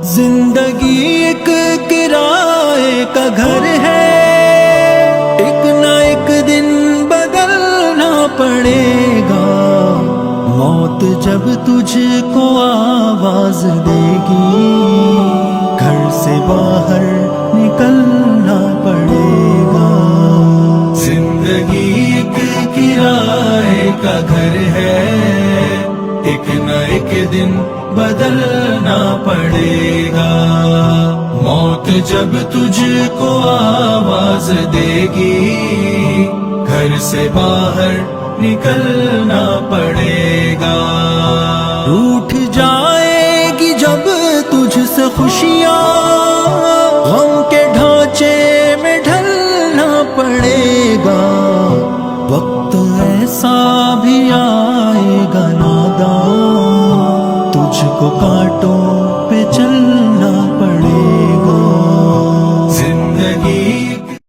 زندگی ایک کرائے کا گھر ہے، ایک نہ ایک دن بدلنا پڑے گا۔ موت جب تجھ کو آواز دے گی، گھر سے باہر نکلنا پڑے گا۔ زندگی ایک کرائے کا گھر ہے، ایک نہ ایک دن بدلنا پڑے گا۔ موت جب تجھ کو آواز دے گی، گھر سے باہر نکلنا پڑے گا۔ روٹھ جائے گی جب تجھ سے خوشیاں، غم کے ڈھانچے میں ڈھلنا پڑے گا۔ وقت ایسا بھی آئے گا ناداں، تجھ کو کانٹوں پہ چلنا